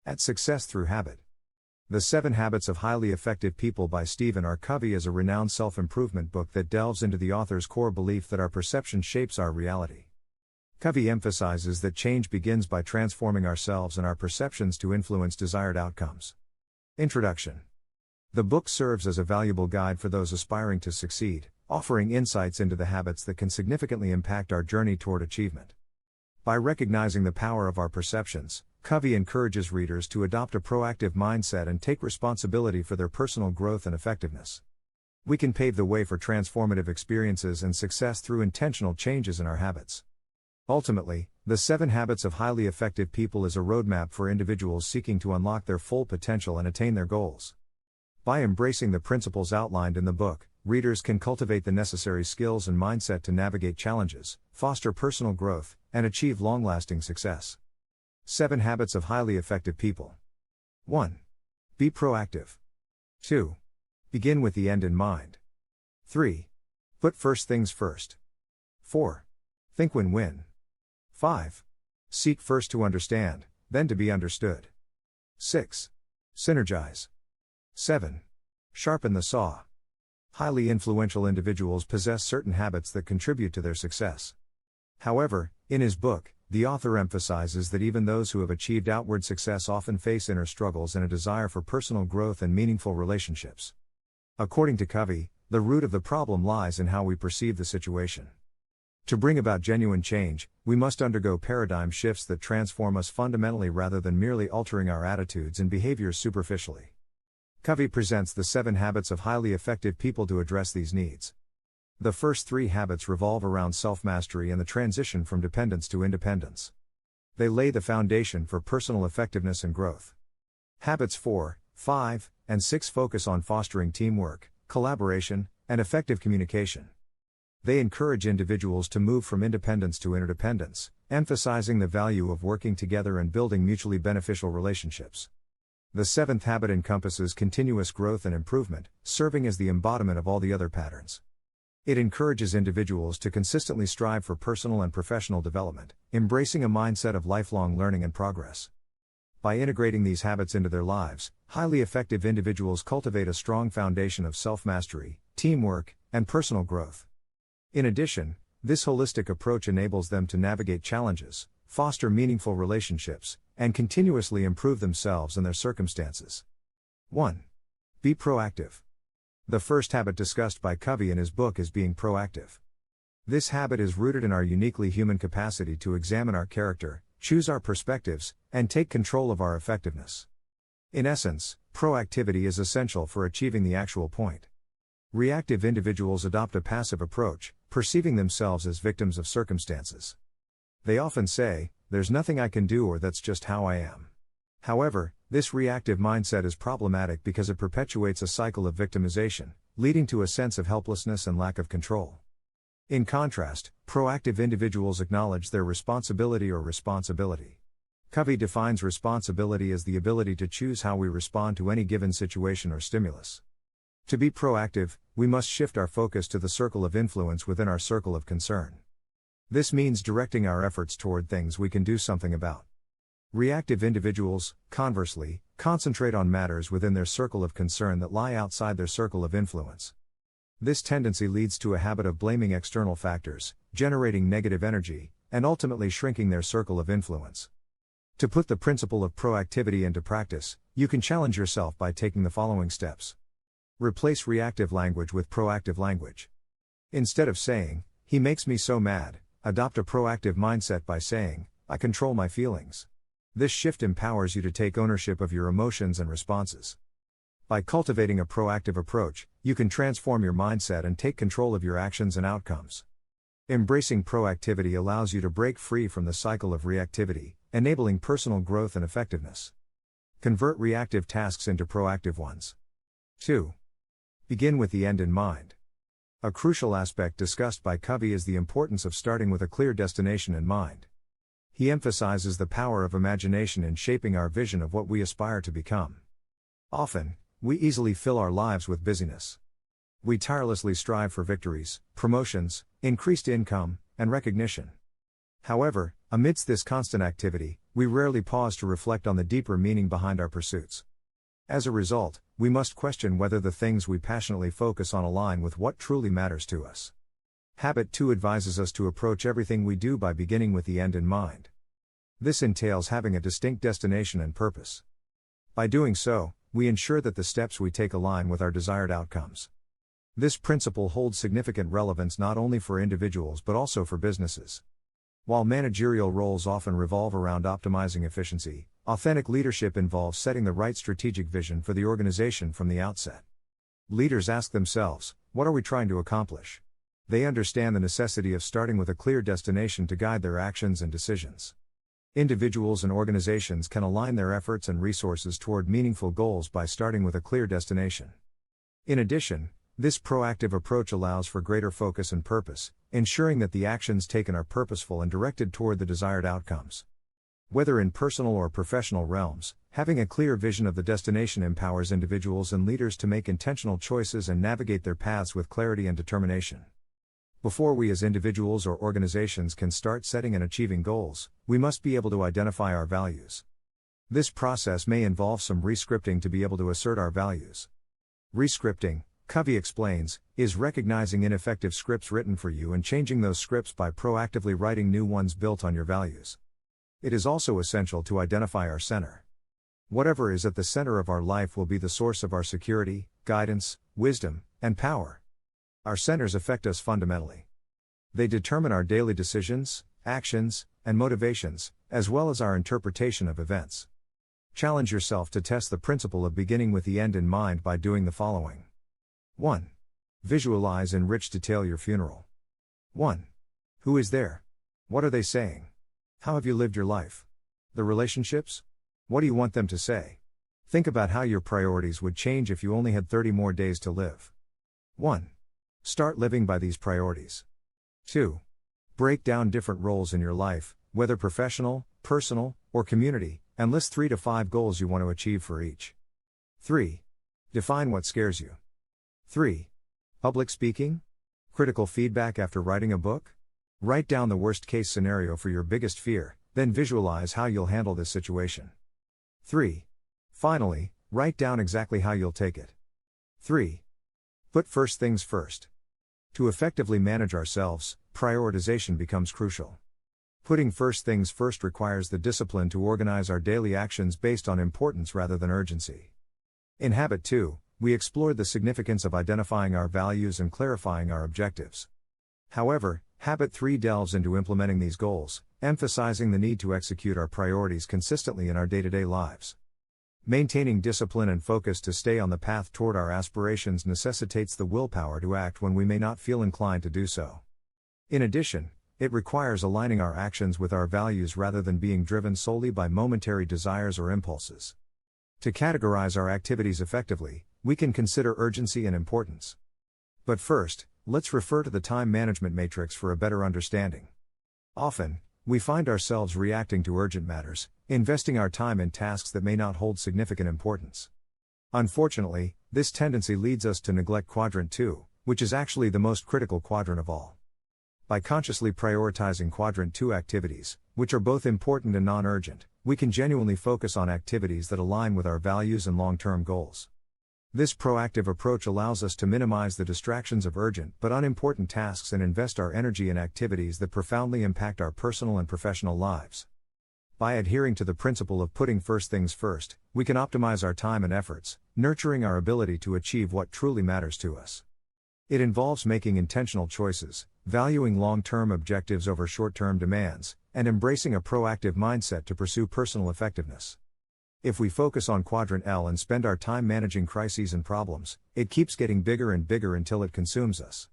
At Success Through Habit. The 7 Habits of Highly Effective People by Stephen R. Covey is a renowned self-improvement book that delves into the author's core belief that our perception shapes our reality. Covey emphasizes that change begins by transforming ourselves and our perceptions to influence desired outcomes. Introduction. The book serves as a valuable guide for those aspiring to succeed, offering insights into the habits that can significantly impact our journey toward achievement. By recognizing the power of our perceptions, Covey encourages readers to adopt a proactive mindset and take responsibility for their personal growth and effectiveness. We can pave the way for transformative experiences and success through intentional changes in our habits. Ultimately, The 7 Habits of Highly Effective People is a roadmap for individuals seeking to unlock their full potential and attain their goals. By embracing the principles outlined in the book, readers can cultivate the necessary skills and mindset to navigate challenges, foster personal growth, and achieve long-lasting success. 7 Habits of Highly Effective People. 1. Be proactive. 2. Begin with the end in mind. 3. Put first things first. 4. Think win-win. 5. Seek first to understand, then to be understood. 6. Synergize. 7. Sharpen the saw. Highly influential individuals possess certain habits that contribute to their success. However, in his book, the author emphasizes that even those who have achieved outward success often face inner struggles and a desire for personal growth and meaningful relationships. According to Covey, the root of the problem lies in how we perceive the situation. To bring about genuine change, we must undergo paradigm shifts that transform us fundamentally rather than merely altering our attitudes and behaviors superficially. Covey presents the 7 Habits of Highly Effective People to address these needs. The first 3 habits revolve around self-mastery and the transition from dependence to independence. They lay the foundation for personal effectiveness and growth. Habits 4, 5, and 6 focus on fostering teamwork, collaboration, and effective communication. They encourage individuals to move from independence to interdependence, emphasizing the value of working together and building mutually beneficial relationships. The 7th habit encompasses continuous growth and improvement, serving as the embodiment of all the other patterns. It encourages individuals to consistently strive for personal and professional development, embracing a mindset of lifelong learning and progress. By integrating these habits into their lives, highly effective individuals cultivate a strong foundation of self-mastery, teamwork, and personal growth. In addition, this holistic approach enables them to navigate challenges, foster meaningful relationships, and continuously improve themselves and their circumstances. 1. Be proactive. The first habit discussed by Covey in his book is being proactive. This habit is rooted in our uniquely human capacity to examine our character, choose our perspectives, and take control of our effectiveness. In essence, proactivity is essential for achieving the actual point. Reactive individuals adopt a passive approach, perceiving themselves as victims of circumstances. They often say, "There's nothing I can do," or "That's just how I am." However, this reactive mindset is problematic because it perpetuates a cycle of victimization, leading to a sense of helplessness and lack of control. In contrast, proactive individuals acknowledge their responsibility or responsibility. Covey defines responsibility as the ability to choose how we respond to any given situation or stimulus. To be proactive, we must shift our focus to the circle of influence within our circle of concern. This means directing our efforts toward things we can do something about. Reactive individuals, conversely, concentrate on matters within their circle of concern that lie outside their circle of influence. This tendency leads to a habit of blaming external factors, generating negative energy, and ultimately shrinking their circle of influence. To put the principle of proactivity into practice, you can challenge yourself by taking the following steps. Replace reactive language with proactive language. Instead of saying, "He makes me so mad," adopt a proactive mindset by saying, "I control my feelings." This shift empowers you to take ownership of your emotions and responses. By cultivating a proactive approach, you can transform your mindset and take control of your actions and outcomes. Embracing proactivity allows you to break free from the cycle of reactivity, enabling personal growth and effectiveness. Convert reactive tasks into proactive ones. 2. Begin with the end in mind. A crucial aspect discussed by Covey is the importance of starting with a clear destination in mind. He emphasizes the power of imagination in shaping our vision of what we aspire to become. Often, we easily fill our lives with busyness. We tirelessly strive for victories, promotions, increased income, and recognition. However, amidst this constant activity, we rarely pause to reflect on the deeper meaning behind our pursuits. As a result, we must question whether the things we passionately focus on align with what truly matters to us. Habit 2 advises us to approach everything we do by beginning with the end in mind. This entails having a distinct destination and purpose. By doing so, we ensure that the steps we take align with our desired outcomes. This principle holds significant relevance not only for individuals but also for businesses. While managerial roles often revolve around optimizing efficiency, authentic leadership involves setting the right strategic vision for the organization from the outset. Leaders ask themselves, what are we trying to accomplish? They understand the necessity of starting with a clear destination to guide their actions and decisions. Individuals and organizations can align their efforts and resources toward meaningful goals by starting with a clear destination. In addition, this proactive approach allows for greater focus and purpose, ensuring that the actions taken are purposeful and directed toward the desired outcomes. Whether in personal or professional realms, having a clear vision of the destination empowers individuals and leaders to make intentional choices and navigate their paths with clarity and determination. Before we as individuals or organizations can start setting and achieving goals, we must be able to identify our values. This process may involve some rescripting to be able to assert our values. Rescripting, Covey explains, is recognizing ineffective scripts written for you and changing those scripts by proactively writing new ones built on your values. It is also essential to identify our center. Whatever is at the center of our life will be the source of our security, guidance, wisdom, and power. Our centers affect us fundamentally. They determine our daily decisions, actions, and motivations, as well as our interpretation of events. Challenge yourself to test the principle of beginning with the end in mind by doing the following. 1. Visualize in rich detail your funeral. 1. Who is there? What are they saying? How have you lived your life? The relationships? What do you want them to say? Think about how your priorities would change if you only had 30 more days to live. 1. Start living by these priorities. 2. Break down different roles in your life, whether professional, personal, or community, and list 3 to 5 goals you want to achieve for each. 3. Define what scares you. 3. Public speaking? Critical feedback after writing a book? Write down the worst-case scenario for your biggest fear, then visualize how you'll handle this situation. 3. Finally, write down exactly how you'll take it. 3. Put first things first. To effectively manage ourselves, prioritization becomes crucial. Putting first things first requires the discipline to organize our daily actions based on importance rather than urgency. In Habit 2, we explored the significance of identifying our values and clarifying our objectives. However, Habit 3 delves into implementing these goals, emphasizing the need to execute our priorities consistently in our day-to-day lives. Maintaining discipline and focus to stay on the path toward our aspirations necessitates the willpower to act when we may not feel inclined to do so. In addition, it requires aligning our actions with our values rather than being driven solely by momentary desires or impulses. To categorize our activities effectively, we can consider urgency and importance. But first, let's refer to the time management matrix for a better understanding. Often, we find ourselves reacting to urgent matters, investing our time in tasks that may not hold significant importance. Unfortunately, this tendency leads us to neglect Quadrant 2, which is actually the most critical quadrant of all. By consciously prioritizing Quadrant 2 activities, which are both important and non-urgent, we can genuinely focus on activities that align with our values and long-term goals. This proactive approach allows us to minimize the distractions of urgent but unimportant tasks and invest our energy in activities that profoundly impact our personal and professional lives. By adhering to the principle of putting first things first, we can optimize our time and efforts, nurturing our ability to achieve what truly matters to us. It involves making intentional choices, valuing long-term objectives over short-term demands, and embracing a proactive mindset to pursue personal effectiveness. If we focus on Quadrant L and spend our time managing crises and problems, it keeps getting bigger and bigger until it consumes us.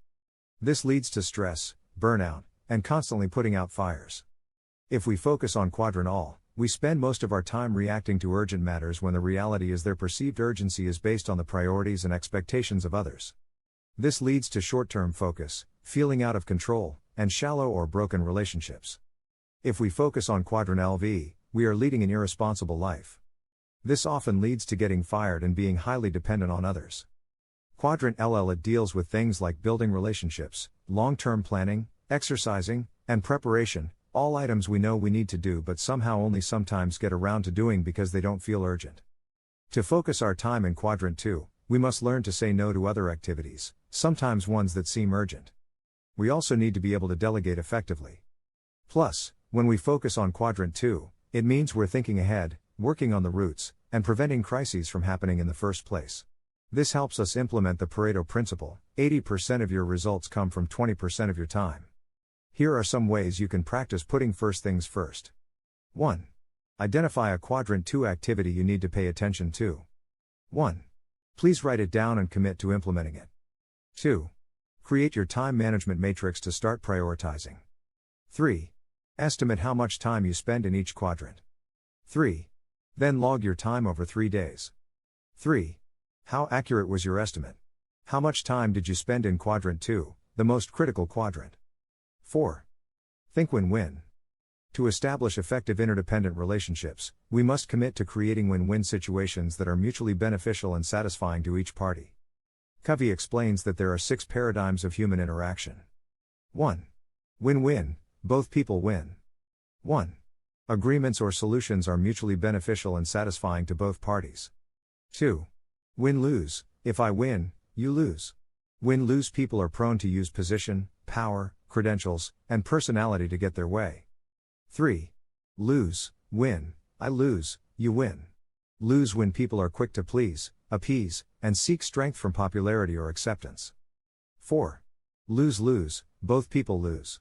This leads to stress, burnout, and constantly putting out fires. If we focus on Quadrant All, we spend most of our time reacting to urgent matters when the reality is their perceived urgency is based on the priorities and expectations of others. This leads to short-term focus, feeling out of control, and shallow or broken relationships. If we focus on Quadrant LV, we are leading an irresponsible life. This often leads to getting fired and being highly dependent on others. Quadrant LL it deals with things like building relationships, long-term planning, exercising, and preparation, All items we know we need to do but somehow only sometimes get around to doing because they don't feel urgent. To focus our time in Quadrant 2, we must learn to say no to other activities, sometimes ones that seem urgent. We also need to be able to delegate effectively. Plus, when we focus on Quadrant 2, it means we're thinking ahead, working on the roots, and preventing crises from happening in the first place. This helps us implement the Pareto principle: 80% of your results come from 20% of your time. Here are some ways you can practice putting first things first. 1. Identify a Quadrant 2 activity you need to pay attention to. 1. Please write it down and commit to implementing it. 2. Create your time management matrix to start prioritizing. 3. Estimate how much time you spend in each quadrant. 3. Then log your time over 3 days. 3. How accurate was your estimate? How much time did you spend in Quadrant 2, the most critical quadrant? 4. Think win-win. To establish effective interdependent relationships, we must commit to creating win-win situations that are mutually beneficial and satisfying to each party. Covey explains that there are 6 paradigms of human interaction. 1. Win-win, both people win. 1. Agreements or solutions are mutually beneficial and satisfying to both parties. 2. Win-lose, if I win, you lose. Win-lose people are prone to use position, power, credentials, and personality to get their way. 3. Lose, win, I lose, you win. Lose when people are quick to please, appease, and seek strength from popularity or acceptance. 4. Lose-lose, both people lose.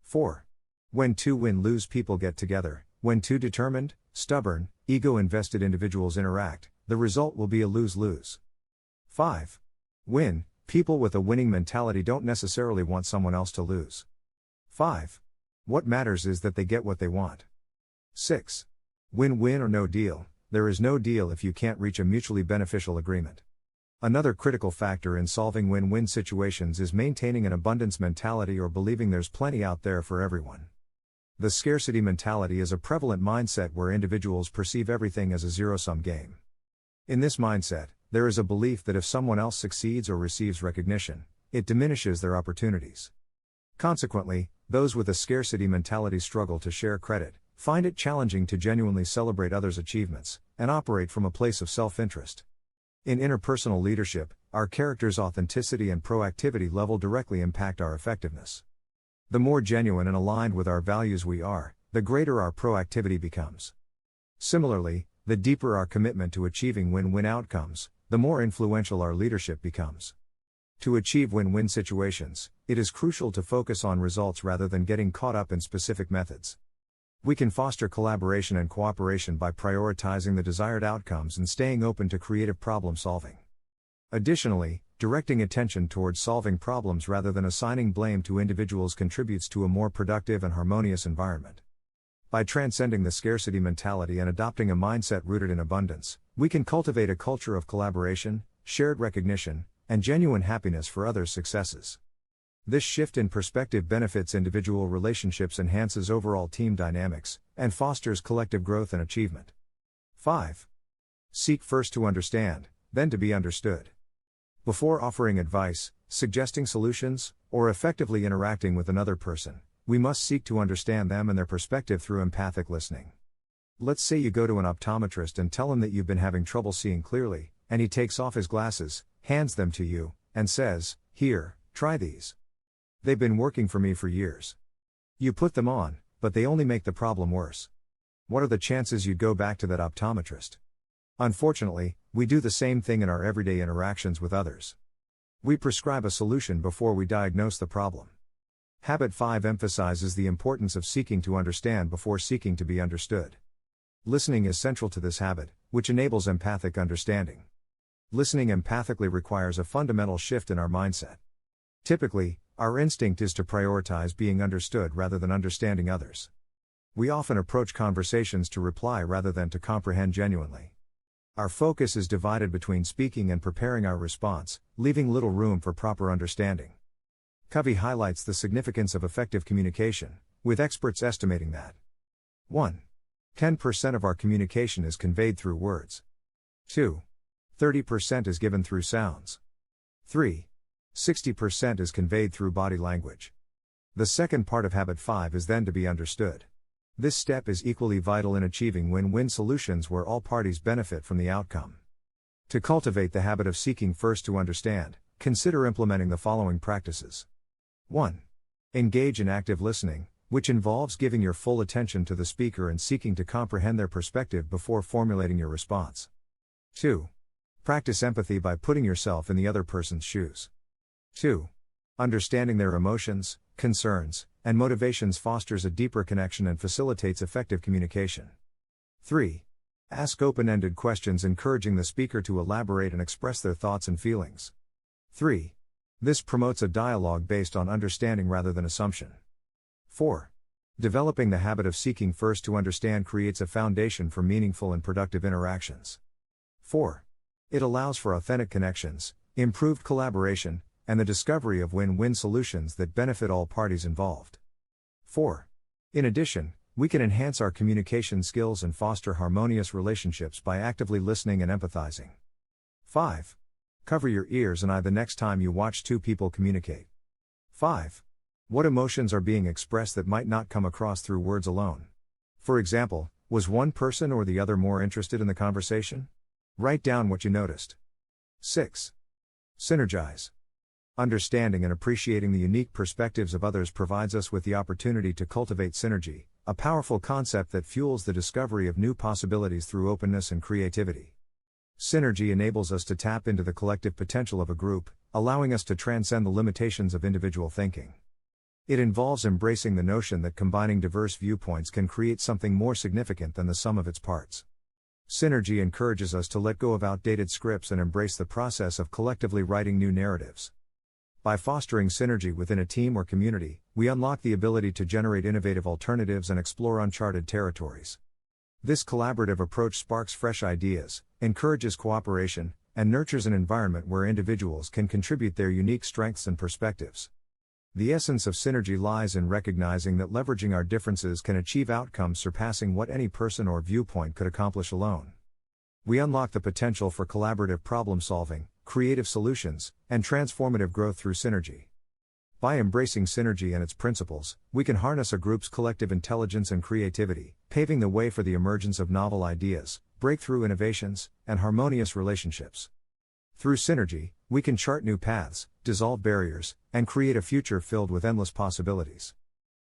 4. When 2 win-lose people get together, when 2 determined, stubborn, ego-invested individuals interact, the result will be a lose-lose. 5. Win, people with a winning mentality don't necessarily want someone else to lose. 5. What matters is that they get what they want. 6. Win-win or no deal, there is no deal if you can't reach a mutually beneficial agreement. Another critical factor in solving win-win situations is maintaining an abundance mentality or believing there's plenty out there for everyone. The scarcity mentality is a prevalent mindset where individuals perceive everything as a zero-sum game. In this mindset, there is a belief that if someone else succeeds or receives recognition, it diminishes their opportunities. Consequently, those with a scarcity mentality struggle to share credit, find it challenging to genuinely celebrate others' achievements, and operate from a place of self-interest. In interpersonal leadership, our character's authenticity and proactivity level directly impact our effectiveness. The more genuine and aligned with our values we are, the greater our proactivity becomes. Similarly, the deeper our commitment to achieving win-win outcomes, the more influential our leadership becomes. To achieve win-win situations, it is crucial to focus on results rather than getting caught up in specific methods. We can foster collaboration and cooperation by prioritizing the desired outcomes and staying open to creative problem solving. Additionally, directing attention towards solving problems rather than assigning blame to individuals contributes to a more productive and harmonious environment. By transcending the scarcity mentality and adopting a mindset rooted in abundance, we can cultivate a culture of collaboration, shared recognition, and genuine happiness for others' successes. This shift in perspective benefits individual relationships, enhances overall team dynamics, and fosters collective growth and achievement. 5. Seek first to understand, then to be understood. Before offering advice, suggesting solutions, or effectively interacting with another person, we must seek to understand them and their perspective through empathic listening. Let's say you go to an optometrist and tell him that you've been having trouble seeing clearly, and he takes off his glasses, hands them to you, and says, "Here, try these. They've been working for me for years." You put them on, but they only make the problem worse. What are the chances you'd go back to that optometrist? Unfortunately, we do the same thing in our everyday interactions with others. We prescribe a solution before we diagnose the problem. Habit 5 emphasizes the importance of seeking to understand before seeking to be understood. Listening is central to this habit, which enables empathic understanding. Listening empathically requires a fundamental shift in our mindset. Typically, our instinct is to prioritize being understood rather than understanding others. We often approach conversations to reply rather than to comprehend genuinely. Our focus is divided between speaking and preparing our response, leaving little room for proper understanding. Covey highlights the significance of effective communication, with experts estimating that 1. 10% of our communication is conveyed through words. 2. 30% is given through sounds. 3. 60% is conveyed through body language. The second part of habit 5 is then to be understood. This step is equally vital in achieving win-win solutions where all parties benefit from the outcome. To cultivate the habit of seeking first to understand, consider implementing the following practices. 1. Engage in active listening, which involves giving your full attention to the speaker and seeking to comprehend their perspective before formulating your response. 2. Practice empathy by putting yourself in the other person's shoes. 2. Understanding their emotions, concerns, and motivations fosters a deeper connection and facilitates effective communication. 3. Ask open-ended questions encouraging the speaker to elaborate and express their thoughts and feelings. 3. This promotes a dialogue based on understanding rather than assumption. 4. Developing the habit of seeking first to understand creates a foundation for meaningful and productive interactions. 4. It allows for authentic connections, improved collaboration, and the discovery of win-win solutions that benefit all parties involved. 4. In addition, we can enhance our communication skills and foster harmonious relationships by actively listening and empathizing. 5. Cover your ears and eye the next time you watch two people communicate. 5. What emotions are being expressed that might not come across through words alone? For example, was one person or the other more interested in the conversation? Write down what you noticed. 6. Synergize. Understanding and appreciating the unique perspectives of others provides us with the opportunity to cultivate synergy, a powerful concept that fuels the discovery of new possibilities through openness and creativity. Synergy enables us to tap into the collective potential of a group, allowing us to transcend the limitations of individual thinking. It involves embracing the notion that combining diverse viewpoints can create something more significant than the sum of its parts. Synergy encourages us to let go of outdated scripts and embrace the process of collectively writing new narratives. By fostering synergy within a team or community, we unlock the ability to generate innovative alternatives and explore uncharted territories. This collaborative approach sparks fresh ideas, encourages cooperation, and nurtures an environment where individuals can contribute their unique strengths and perspectives. The essence of synergy lies in recognizing that leveraging our differences can achieve outcomes surpassing what any person or viewpoint could accomplish alone. We unlock the potential for collaborative problem solving, creative solutions, and transformative growth through synergy. By embracing synergy and its principles, we can harness a group's collective intelligence and creativity, paving the way for the emergence of novel ideas, breakthrough innovations, and harmonious relationships. Through synergy, we can chart new paths, dissolve barriers, and create a future filled with endless possibilities.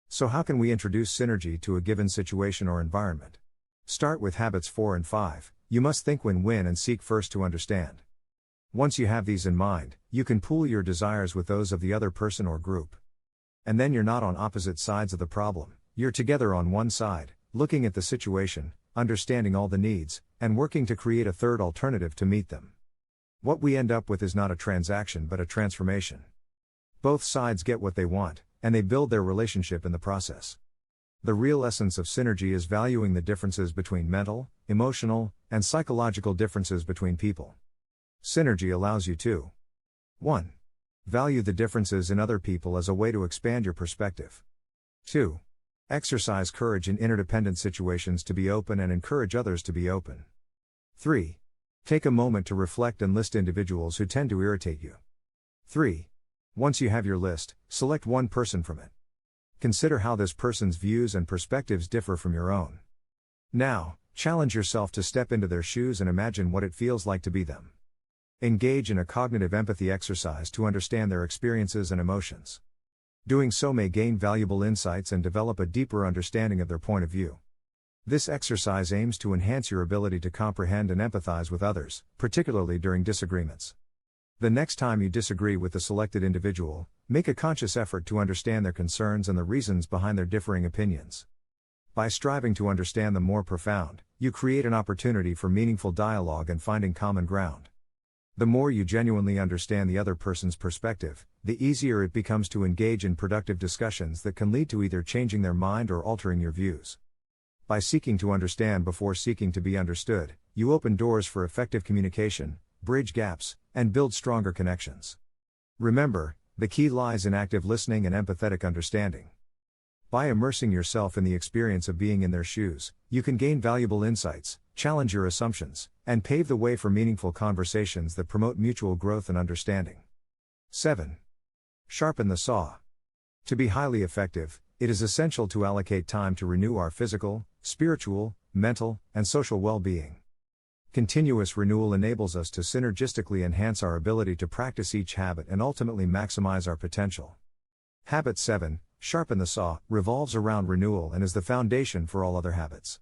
So how can we introduce synergy to a given situation or environment? Start with habits 4 and 5. You must think win-win and seek first to understand. Once you have these in mind, you can pool your desires with those of the other person or group. And then you're not on opposite sides of the problem, you're together on one side, looking at the situation, understanding all the needs, and working to create a third alternative to meet them. What we end up with is not a transaction but a transformation. Both sides get what they want, and they build their relationship in the process. The real essence of synergy is valuing the differences between mental, emotional, and psychological differences between people. Synergy allows you to 1. Value the differences in other people as a way to expand your perspective. 2. Exercise courage in interdependent situations to be open and encourage others to be open. 3. Take a moment to reflect and list individuals who tend to irritate you. 3. Once you have your list, select one person from it. Consider how this person's views and perspectives differ from your own. Now, challenge yourself to step into their shoes and imagine what it feels like to be them. Engage in a cognitive empathy exercise to understand their experiences and emotions. Doing so may gain valuable insights and develop a deeper understanding of their point of view. This exercise aims to enhance your ability to comprehend and empathize with others, particularly during disagreements. The next time you disagree with the selected individual, make a conscious effort to understand their concerns and the reasons behind their differing opinions. By striving to understand the more profound, you create an opportunity for meaningful dialogue and finding common ground. The more you genuinely understand the other person's perspective, the easier it becomes to engage in productive discussions that can lead to either changing their mind or altering your views. By seeking to understand before seeking to be understood, you open doors for effective communication, bridge gaps, and build stronger connections. Remember, the key lies in active listening and empathetic understanding. By immersing yourself in the experience of being in their shoes, you can gain valuable insights, challenge your assumptions, and pave the way for meaningful conversations that promote mutual growth and understanding. 7. Sharpen the saw. To be highly effective, it is essential to allocate time to renew our physical, spiritual, mental, and social well-being. Continuous renewal enables us to synergistically enhance our ability to practice each habit and ultimately maximize our potential. Habit 7, Sharpen the Saw, revolves around renewal and is the foundation for all other habits.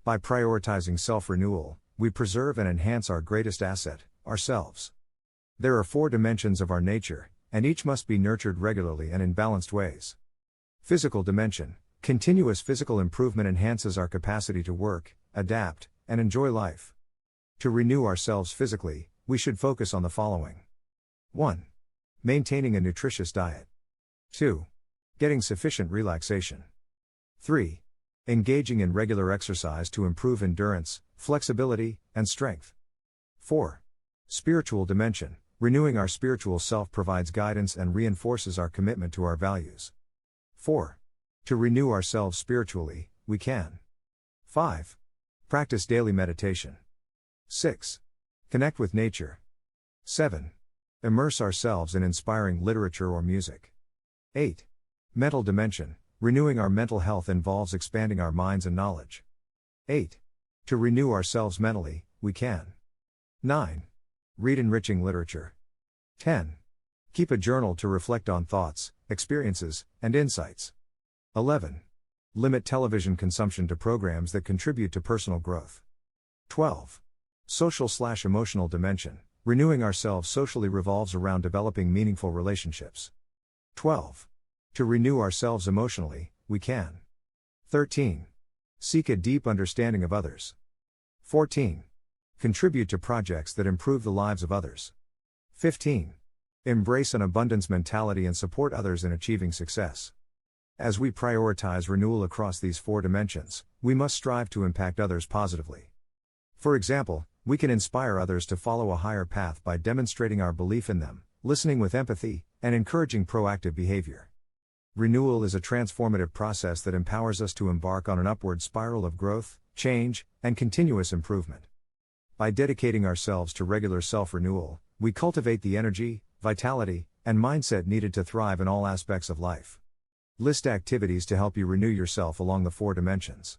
By prioritizing self-renewal, we preserve and enhance our greatest asset, ourselves. There are 4 dimensions of our nature, and each must be nurtured regularly and in balanced ways. Physical dimension. Continuous physical improvement enhances our capacity to work, adapt, and enjoy life. To renew ourselves physically, we should focus on the following. 1. Maintaining a nutritious diet. 2. Getting sufficient relaxation. 3. Engaging in regular exercise to improve endurance, flexibility, and strength. 4. Spiritual dimension. Renewing our spiritual self provides guidance and reinforces our commitment to our values. 4. To renew ourselves spiritually, we can. 5. Practice daily meditation. 6. Connect with nature. 7. Immerse ourselves in inspiring literature or music. 8. Mental dimension. Renewing our mental health involves expanding our minds and knowledge. 8. To renew ourselves mentally, we can. 9. Read enriching literature. 10. Keep a journal to reflect on thoughts, experiences, and insights. 11. Limit television consumption to programs that contribute to personal growth. 12. Social/emotional dimension. Renewing ourselves socially revolves around developing meaningful relationships. 12. To renew ourselves emotionally, we can. 13. Seek a deep understanding of others. 14. Contribute to projects that improve the lives of others. 15. Embrace an abundance mentality and support others in achieving success. As we prioritize renewal across these 4 dimensions, we must strive to impact others positively. For example, we can inspire others to follow a higher path by demonstrating our belief in them, listening with empathy, and encouraging proactive behavior. Renewal is a transformative process that empowers us to embark on an upward spiral of growth, change, and continuous improvement. By dedicating ourselves to regular self-renewal, we cultivate the energy, vitality, and mindset needed to thrive in all aspects of life. List activities to help you renew yourself along the 4 dimensions.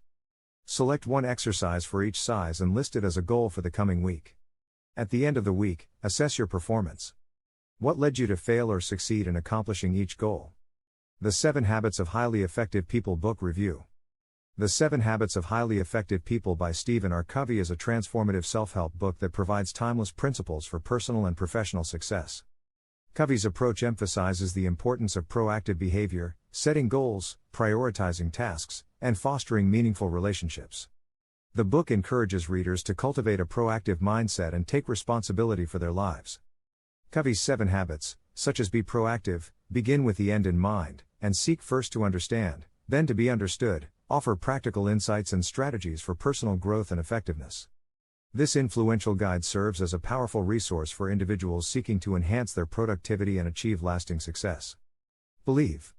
Select one exercise for each size and list it as a goal for the coming week. At the end of the week, assess your performance. What led you to fail or succeed in accomplishing each goal? The 7 Habits of Highly Effective People Book Review. The 7 Habits of Highly Effective People by Stephen R. Covey is a transformative self-help book that provides timeless principles for personal and professional success. Covey's approach emphasizes the importance of proactive behavior, setting goals, prioritizing tasks, and fostering meaningful relationships. The book encourages readers to cultivate a proactive mindset and take responsibility for their lives. Covey's 7 habits, such as be proactive, begin with the end in mind, and seek first to understand, then to be understood, offer practical insights and strategies for personal growth and effectiveness. This influential guide serves as a powerful resource for individuals seeking to enhance their productivity and achieve lasting success. Believe.